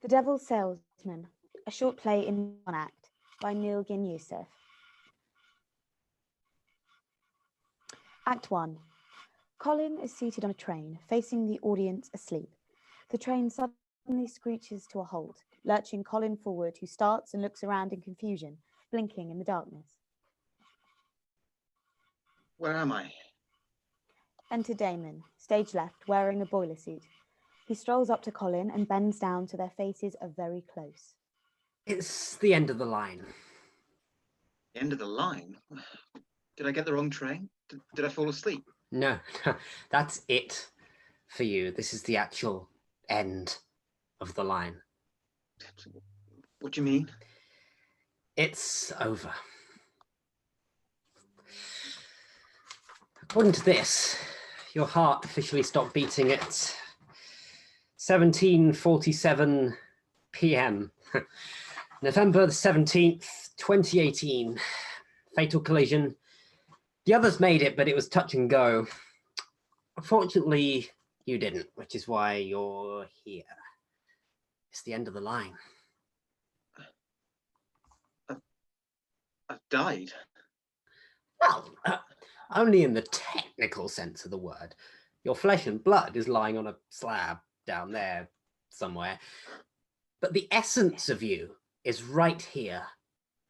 The Devil's Salesman, a short play in one act by Nilgin Yusuf. Act 1. Colin is seated on a train, facing the audience asleep. The train suddenly screeches to a halt, lurching Colin forward, who starts and looks around in confusion, blinking in the darkness. Where am I? Enter Damon, stage left, wearing a boiler suit. He strolls up to Colin and bends down so their faces are very close. It's the end of the line. The end of the line? Did I get the wrong train? Did I fall asleep? No, that's it for you. This is the actual end of the line. What do you mean? It's over. According to this, your heart officially stopped beating at 17:47 p.m. November the 17th, 2018. Fatal collision. The others made it, but it was touch and go. Unfortunately, you didn't, which is why you're here. It's the end of the line. I've died. Well, only in the technical sense of the word. Your flesh and blood is lying on a slab down there somewhere. But the essence of you is right here,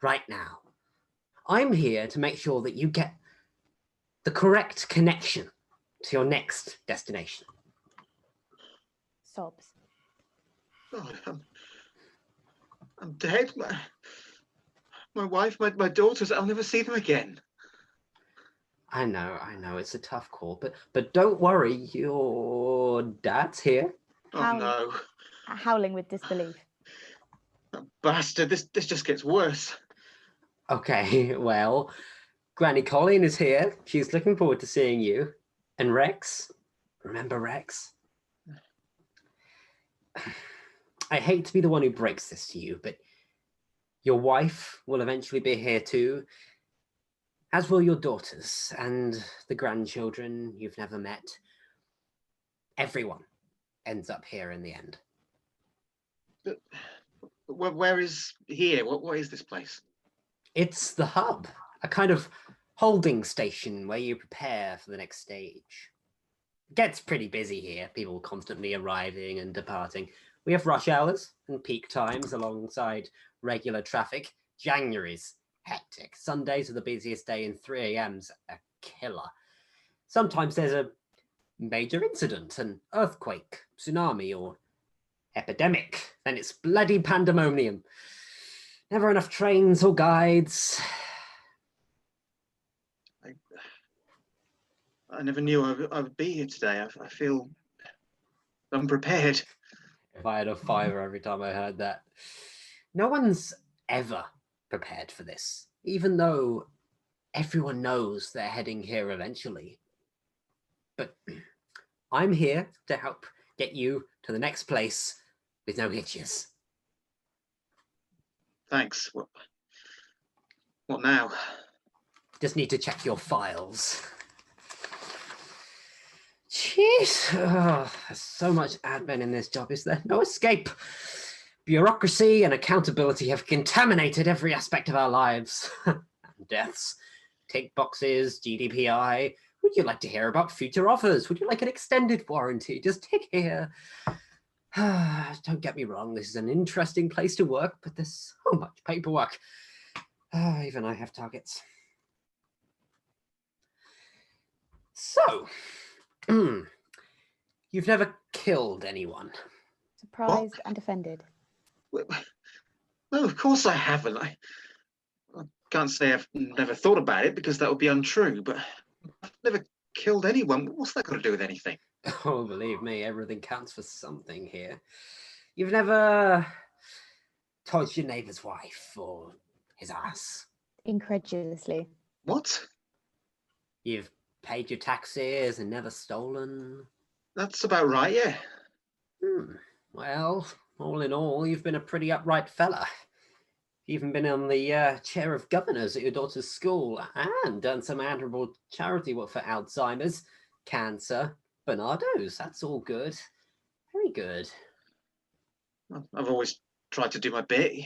right now. I'm here to make sure that you get the correct connection to your next destination. Sobs. God, I'm dead. My wife, my daughters, I'll never see them again. I know, it's a tough call, but don't worry, your dad's here. Oh no. Howling with disbelief. That bastard, this just gets worse. Okay, well, Granny Colin is here. She's looking forward to seeing you. And Rex, remember Rex? I hate to be the one who breaks this to you, but your wife will eventually be here too, as will your daughters and the grandchildren you've never met. Everyone ends up here in the end. But where is here? What is this place? It's the hub, a kind of holding station where you prepare for the next stage. It gets pretty busy here, people constantly arriving and departing. We have rush hours and peak times alongside regular traffic. January's hectic. Sundays are the busiest day, and 3 a.m.'s a killer. Sometimes there's a major incident, an earthquake, tsunami, or epidemic. Then it's bloody pandemonium. Never enough trains or guides. I never knew I would be here today. I feel unprepared. If I had a fiver every time I heard that. No one's ever prepared for this, even though everyone knows they're heading here eventually. But I'm here to help get you to the next place with no hitches. Thanks. What now? Just need to check your files. Jeez, there's so much admin in this job, is there? No escape. Bureaucracy and accountability have contaminated every aspect of our lives. Deaths, tick boxes, GDPI. Would you like to hear about future offers? Would you like an extended warranty? Just tick here. Don't get me wrong, this is an interesting place to work, but there's so much paperwork. Even I have targets. So, you've never killed anyone. Surprised and offended. No, of course I haven't. I can't say I've never thought about it because that would be untrue, but I've never killed anyone. What's that got to do with anything? Oh, believe me, everything counts for something here. You've never touched your neighbor's wife or his ass. Incredulously. What? You've paid your taxes and never stolen. That's about right, yeah. Well, all in all, you've been a pretty upright fella. You've even been on the chair of governors at your daughter's school and done some admirable charity work for Alzheimer's, cancer, Bernardo's. That's all good. Very good. I've always tried to do my bit,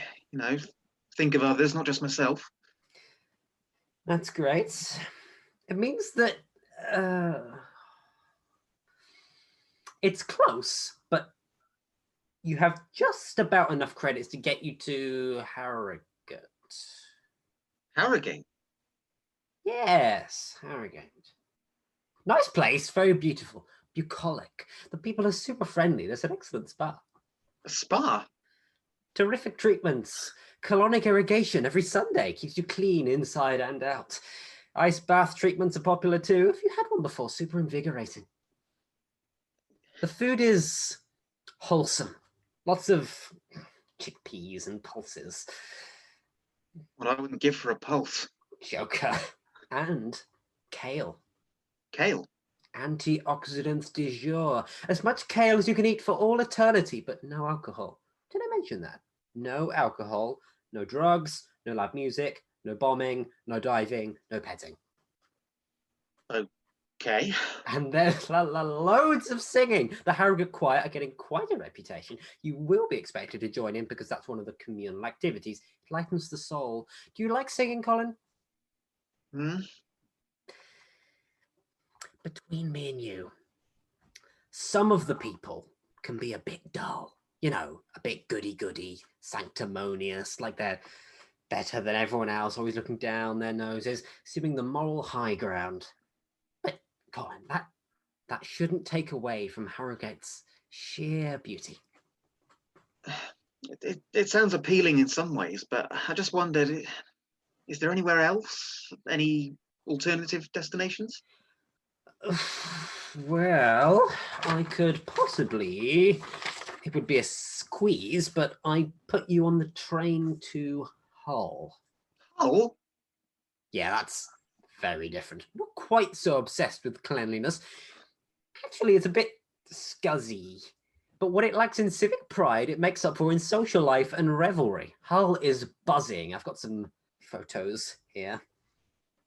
think of others, not just myself. That's great. It means that it's close, but you have just about enough credits to get you to Harrogate. Harrogate? Yes, Harrogate. Nice place, very beautiful, bucolic. The people are super friendly. There's an excellent spa. A spa? Terrific treatments. Colonic irrigation every Sunday. Keeps you clean inside and out. Ice bath treatments are popular too. If you had one before, super invigorating. The food is wholesome. Lots of chickpeas and pulses. What I wouldn't give for a pulse. Joker. And kale. Kale? Antioxidants du jour. As much kale as you can eat for all eternity, but no alcohol. Did I mention that? No alcohol, no drugs, no loud music, no bombing, no diving, no petting. Okay. And there's loads of singing. The Harrogate Choir are getting quite a reputation. You will be expected to join in because that's one of the communal activities. It lightens the soul. Do you like singing, Colin? Between me and you, some of the people can be a bit dull. A bit goody-goody, sanctimonious, like they're better than everyone else, always looking down their noses, assuming the moral high ground. But, Colin, that shouldn't take away from Harrogate's sheer beauty. It sounds appealing in some ways, but I just wondered, is there anywhere else? Any alternative destinations? Well, I could possibly... It would be a squeeze, but I put you on the train to Hull. Hull? Yeah, that's very different. Not quite so obsessed with cleanliness. Actually, it's a bit scuzzy. But what it lacks in civic pride, it makes up for in social life and revelry. Hull is buzzing. I've got some photos here.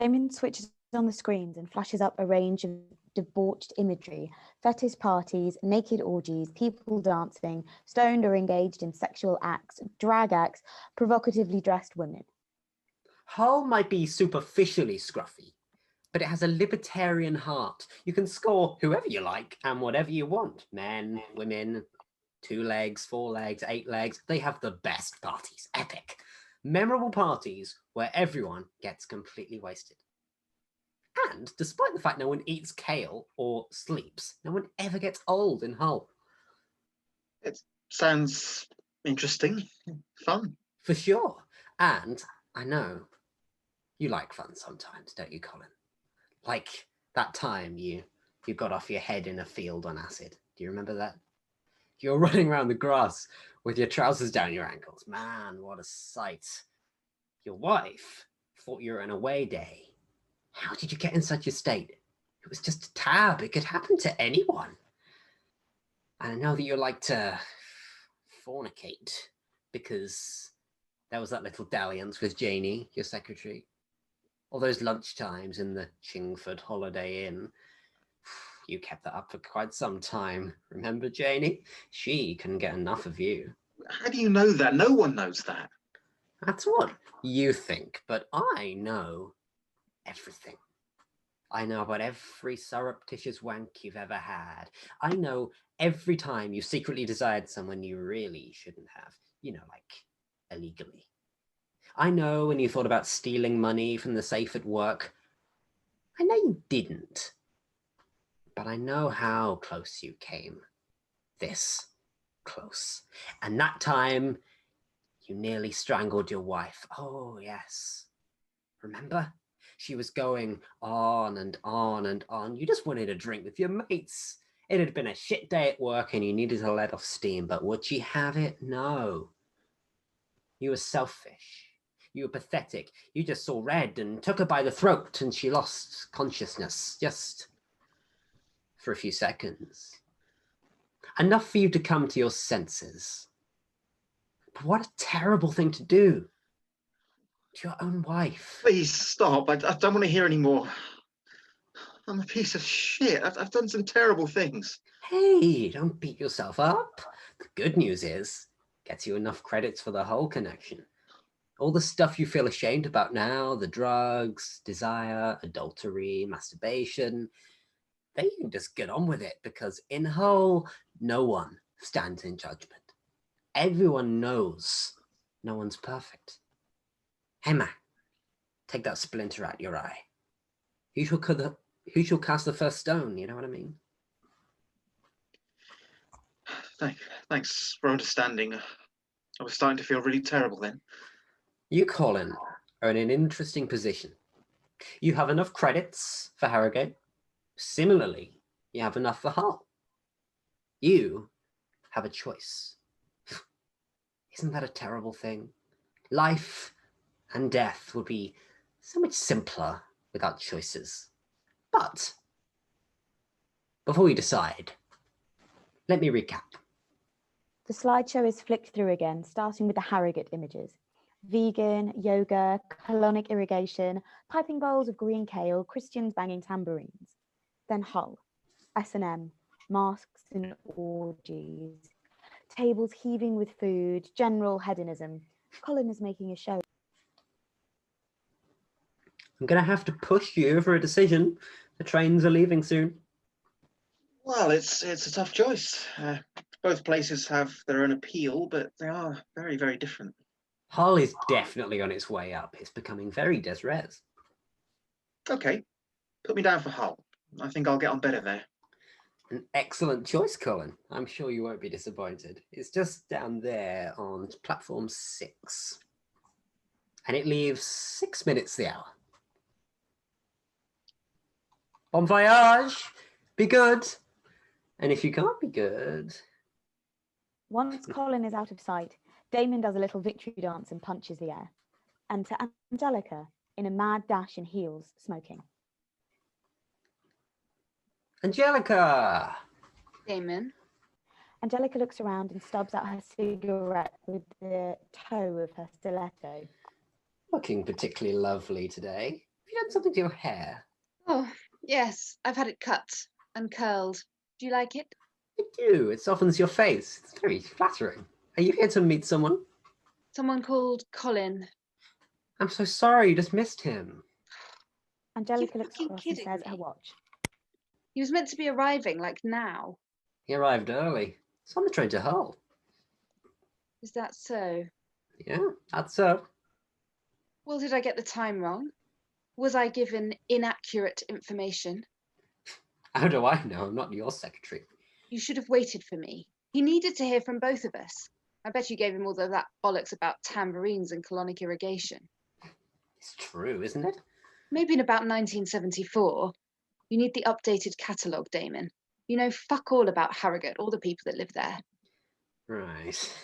Damon switches on the screens and flashes up a range of debauched imagery, fetish parties, naked orgies, people dancing, stoned or engaged in sexual acts, drag acts, provocatively dressed women. Hull might be superficially scruffy, but it has a libertarian heart. You can score whoever you like and whatever you want. Men, women, 2 legs, 4 legs, 8 legs. They have the best parties. Epic. Memorable parties where everyone gets completely wasted. And despite the fact no one eats kale or sleeps, no one ever gets old in Hull. It sounds interesting. Fun. For sure. And I know you like fun sometimes, don't you, Colin? Like that time you got off your head in a field on acid. Do you remember that? You're running around the grass with your trousers down your ankles. Man, what a sight. Your wife thought you were on an away day. How did you get in such a state? It was just a tab. It could happen to anyone. And I know that you like to fornicate because there was that little dalliance with Janie, your secretary. All those lunch times in the Chingford Holiday Inn. You kept that up for quite some time. Remember, Janie? She couldn't get enough of you. How do you know that? No one knows that. That's what you think, but I know everything. I know about every surreptitious wank you've ever had. I know every time you secretly desired someone you really shouldn't have. Like illegally. I know when you thought about stealing money from the safe at work. I know you didn't. But I know how close you came. This close. And that time, you nearly strangled your wife. Oh, yes. Remember? She was going on and on and on. You just wanted a drink with your mates. It had been a shit day at work and you needed to let off steam, but would she have it? No. You were selfish. You were pathetic. You just saw red and took her by the throat and she lost consciousness just for a few seconds. Enough for you to come to your senses. But what a terrible thing to do. To your own wife. Please stop. I don't want to hear any more. I'm a piece of shit. I've done some terrible things. Hey, don't beat yourself up. The good news is Gets you enough credits for the whole connection. All the stuff you feel ashamed about now, the drugs, desire, adultery, masturbation, then you can just get on with it because in Hull, no one stands in judgment. Everyone knows no one's perfect. Hey man, take that splinter out your eye. Who shall cast the first stone, you know what I mean? Thanks for understanding. I was starting to feel really terrible then. You, Colin, are in an interesting position. You have enough credits for Harrogate. Similarly, you have enough for Hull. You have a choice. Isn't that a terrible thing? Life and death would be so much simpler without choices. But before you decide, let me recap. The slideshow is flicked through again, starting with the Harrogate images. Vegan, yoga, colonic irrigation, piping bowls of green kale, Christians banging tambourines. Then Hull, S&M, masks and orgies, tables heaving with food, general hedonism. Colin is making a show. I'm going to have to push you for a decision. The trains are leaving soon. Well, it's a tough choice. Both places have their own appeal, but they are very, very different. Hull is definitely on its way up. It's becoming very des res. Okay, put me down for Hull. I think I'll get on better there. An excellent choice, Colin. I'm sure you won't be disappointed. It's just down there on platform 6. And it leaves 6 minutes the hour. Bon voyage! Be good! And if you can't be good... Once Colin is out of sight, Damon does a little victory dance and punches the air. And to Angelica, in a mad dash in heels, smoking. Angelica! Damon. Angelica looks around and stubs out her cigarette with the toe of her stiletto. Looking particularly lovely today. Have you done something to your hair? Oh, yes, I've had it cut and curled. Do you like it? I do. It softens your face. It's very flattering. Are you here to meet someone? Someone called Colin. I'm so sorry, you just missed him. Angelica You're looks fucking across and kidding stares at her me. watch. He was meant to be arriving, like, now. He arrived early. It's on the train to Hull. Is that so? Yeah, that's so. Well, did I get the time wrong? Was I given inaccurate information? How do I know? I'm not your secretary. You should have waited for me. He needed to hear from both of us. I bet you gave him all of that bollocks about tambourines and colonic irrigation. It's true, isn't it? Maybe in about 1974. You need the updated catalogue, Damon. You know fuck all about Harrogate, all the people that live there. Right.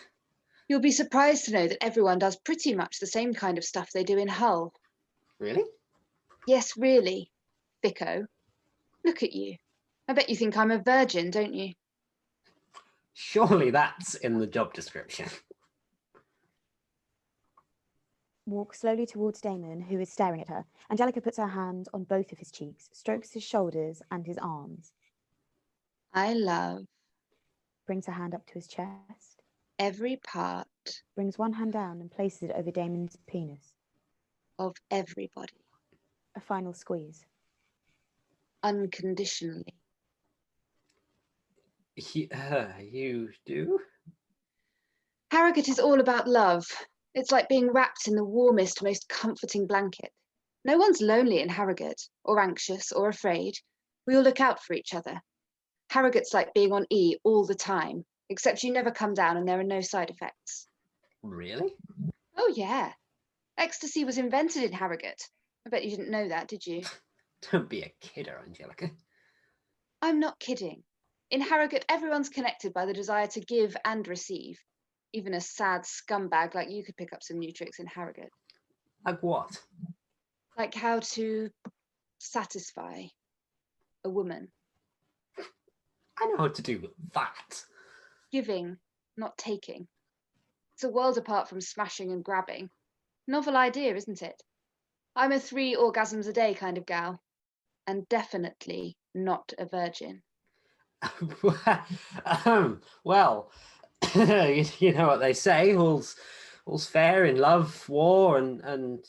You'll be surprised to know that everyone does pretty much the same kind of stuff they do in Hull. Really? Yes, really. Thicko. Look at you. I bet you think I'm a virgin, don't you? Surely that's in the job description. Walk slowly towards Damon, who is staring at her. Angelica puts her hand on both of his cheeks, strokes his shoulders and his arms. I love Brings her hand up to his chest. every part Brings one hand down and places it over Damon's penis. of everybody, A final squeeze. unconditionally. You do? Harrogate is all about love. It's like being wrapped in the warmest, most comforting blanket. No one's lonely in Harrogate, or anxious, or afraid. We all look out for each other. Harrogate's like being on E all the time, except you never come down and there are no side effects. Really? Oh, yeah. Ecstasy was invented in Harrogate. I bet you didn't know that, did you? Don't be a kidder, Angelica. I'm not kidding. In Harrogate, everyone's connected by the desire to give and receive. Even a sad scumbag like you could pick up some new tricks in Harrogate. Like what? Like how to satisfy a woman. I know how to do that. Giving, not taking. It's a world apart from smashing and grabbing. Novel idea, isn't it? I'm a 3 orgasms a day kind of gal. And definitely not a virgin. Well, You know what they say, all's fair in love, war, and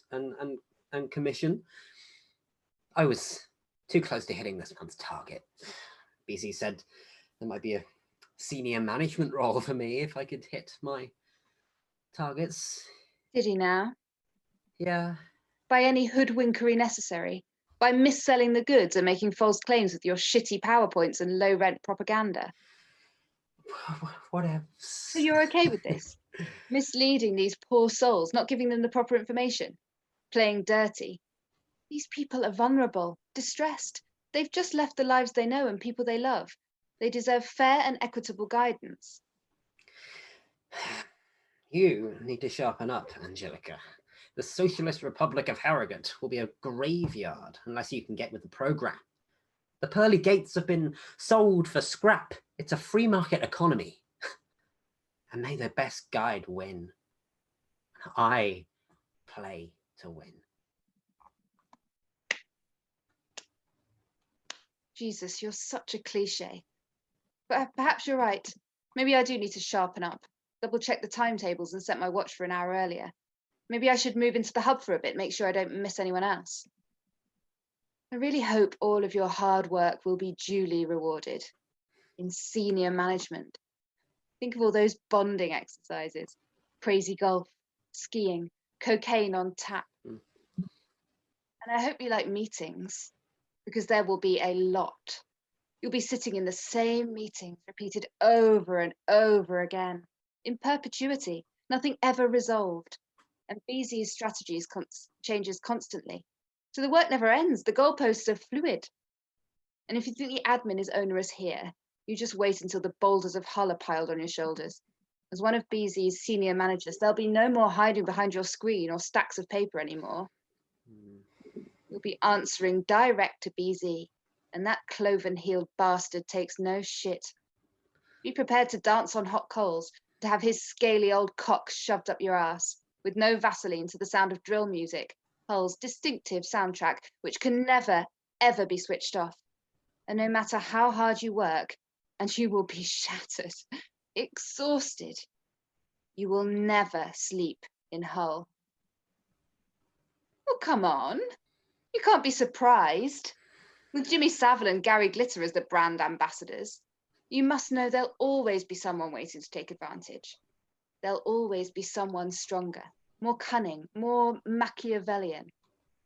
commission. I was too close to hitting this month's target. BZ said there might be a senior management role for me if I could hit my targets. Did he now? Yeah. By any hoodwinkery necessary? By mis-selling the goods and making false claims with your shitty PowerPoints and low-rent propaganda? What else? So you're okay with this? Misleading these poor souls, not giving them the proper information? Playing dirty? These people are vulnerable, distressed. They've just left the lives they know and people they love. They deserve fair and equitable guidance. You need to sharpen up, Angelica. The Socialist Republic of Harrogate will be a graveyard unless you can get with the program. The pearly gates have been sold for scrap. It's a free market economy. And may the best guide win. I play to win. Jesus, you're such a cliche. But perhaps you're right. Maybe I do need to sharpen up, double check the timetables and set my watch for an hour earlier. Maybe I should move into the hub for a bit, make sure I don't miss anyone else. I really hope all of your hard work will be duly rewarded in senior management. Think of all those bonding exercises, crazy golf, skiing, cocaine on tap. And I hope you like meetings, because there will be a lot. You'll be sitting in the same meetings, repeated over and over again, in perpetuity, nothing ever resolved. And BZ's strategies changes constantly. So the work never ends. The goalposts are fluid. And if you think the admin is onerous here, you just wait until the boulders of Hull are piled on your shoulders. As one of BZ's senior managers, there'll be no more hiding behind your screen or stacks of paper anymore. You'll be answering direct to BZ, and that cloven-heeled bastard takes no shit. Be prepared to dance on hot coals, to have his scaly old cock shoved up your ass, with no Vaseline to the sound of drill music, Hull's distinctive soundtrack, which can never, ever be switched off. And no matter how hard you work, and you will be shattered, exhausted, you will never sleep in Hull. Oh, come on. You can't be surprised. With Jimmy Savile and Gary Glitter as the brand ambassadors, you must know there'll always be someone waiting to take advantage. There'll always be someone stronger, more cunning, more Machiavellian.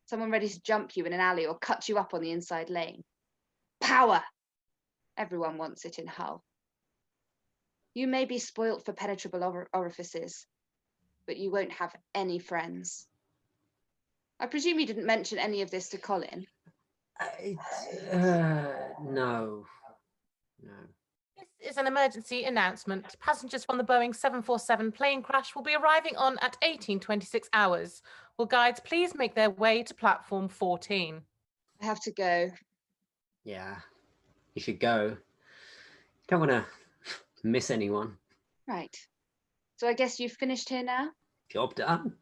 Someone ready to jump you in an alley or cut you up on the inside lane. Power! Everyone wants it in Hull. You may be spoilt for penetrable orifices, but you won't have any friends. I presume you didn't mention any of this to Colin. No. This is an emergency announcement. Passengers from the Boeing 747 plane crash will be arriving on at 18:26 hours. Will guides please make their way to platform 14? I have to go. Yeah, you should go. Don't want to miss anyone. Right. So I guess you've finished here now? Job done.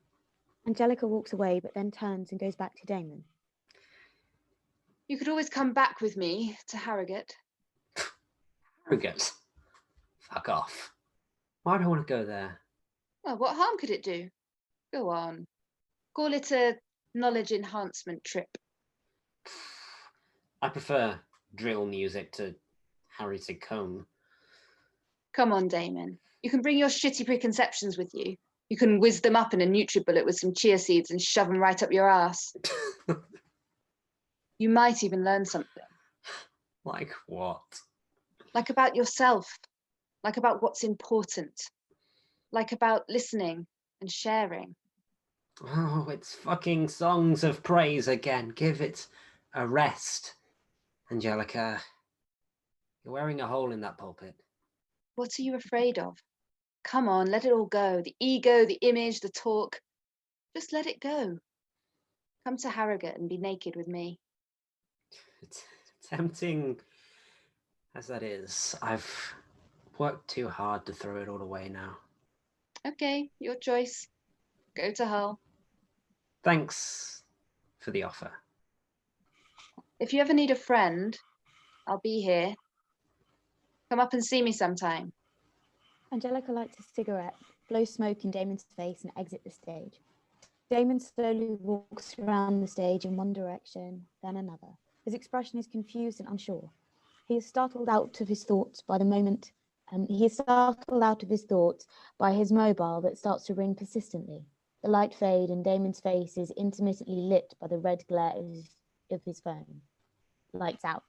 Angelica walks away, but then turns and goes back to Damon. You could always come back with me to Harrogate. Harrogate? Fuck off. Why do I want to go there? Well, what harm could it do? Go on. Call it a knowledge enhancement trip. I prefer drill music to Harriet Combe. Come on, Damon. You can bring your shitty preconceptions with you. You can whiz them up in a NutriBullet with some chia seeds and shove them right up your ass. You might even learn something. Like what? Like about yourself. Like about what's important. Like about listening and sharing. Oh, it's fucking songs of praise again. Give it a rest, Angelica. You're wearing a hole in that pulpit. What are you afraid of? Come on, let it all go. The ego, the image, the talk. Just let it go. Come to Harrogate and be naked with me. It's tempting as that is. I've worked too hard to throw it all away now. Okay, your choice. Go to Hull. Thanks for the offer. If you ever need a friend, I'll be here. Come up and see me sometime. Angelica lights a cigarette, blows smoke in Damon's face, and exits the stage. Damon slowly walks around the stage in one direction, then another. His expression is confused and unsure. He is startled out of his thoughts by his mobile that starts to ring persistently. The light fade and Damon's face is intermittently lit by the red glare of his phone. Lights out.